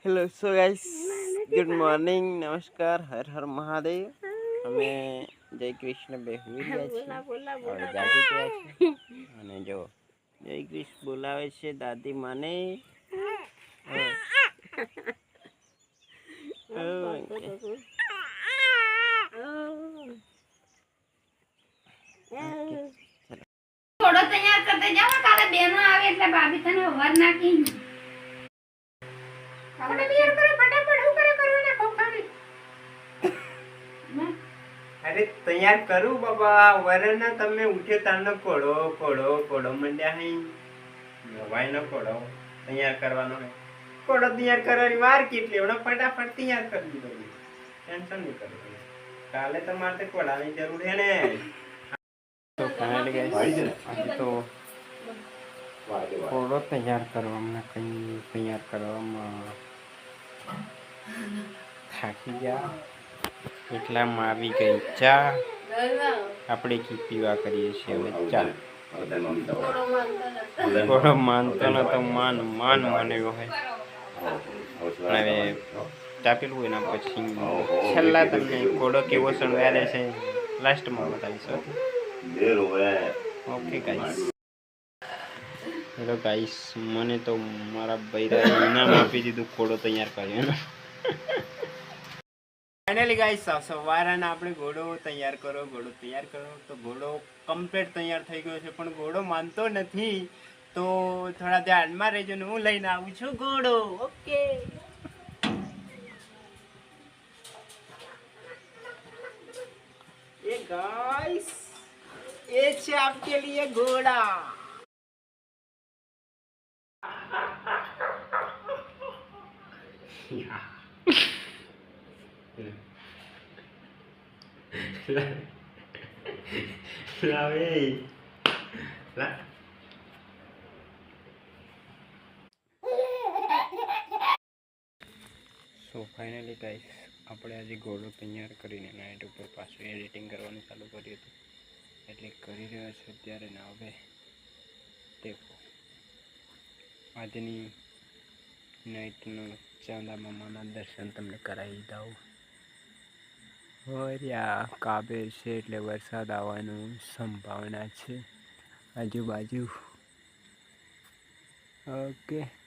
hello so guys good morning नमस्कार हर हर महादेव અમે જય કૃષ્ણ બે હુઈ ગયા છીએ હવે જાગી ગયા છે અને જો જય કૃષ્ણ બોલાવે છે દાદી માને થોડો તૈયાર કરતે જાવ કાલે બેનો આવે એટલે ભાભી તને વર નાખી આપણે તૈયાર કરો ફટાફટ હું કરવાના ખોખાને अरे तैयार करूँ बाबा वरना तमे उठे तारनो कोड़ो कोड़ो कोड़ो मंड्या है वाई न कोड़ो तैयार करवानो है कोड़ो तैयार करवानी वार કેટલી ઓના फटाफट तैयार कर दीधो टेंशन नहीं करो काले તમારે કોડાની જરૂર છે ને તો ફાઇનલી ગાઈસ આજે તો કોડો તૈયાર કરવામાં કઈ તૈયાર કરવામાં થાકી ગયા એટલામાં આવી ગઈ ચા આપણે કી પીવા કરીએ છીએ હવે ચા કોડો માનતો ન તો માન માન માન્યો હોય હવે ચા પીલું હોય ને પછી છેલ્લા તમને કોડો કેવો સણવારે છે લાસ્ટમાં બતાવીશ ઓકે ગાઈસ હેલો ગાઈસ મને તો મારા ભાઈ ઇનામ આપી દીધું કોડો તૈયાર કર્યો फाइनली गाइस सवाराना આપણે ઘોડો તૈયાર કરો તો ઘોડો કમ્પ્લીટ તૈયાર થઈ ગયો છે પણ ઘોડો માનતો નથી તો થોડા ધ્યાનમાં રહેજો ને હું લઈને આવું છું ઘોડો ઓકે ये गाइस ये है आपके लिए घोड़ा सो फाइनली गाइस આપણે આજે ઘોડો તૈયાર કરીને નાઈટ ઉપર પાછું એડિટિંગ કરવાનું ચાલુ કર્યું હતું એટલે કરી રહ્યા છે ત્યારે ને હવે દેખો આજની નાઈટનું ચાંદા મામાના દર્શન તમને કરાવી દઉં ઓરિયા કાબે છે એટલે વરસાદ આવવાની સંભાવના છે આજુબાજુ ઓકે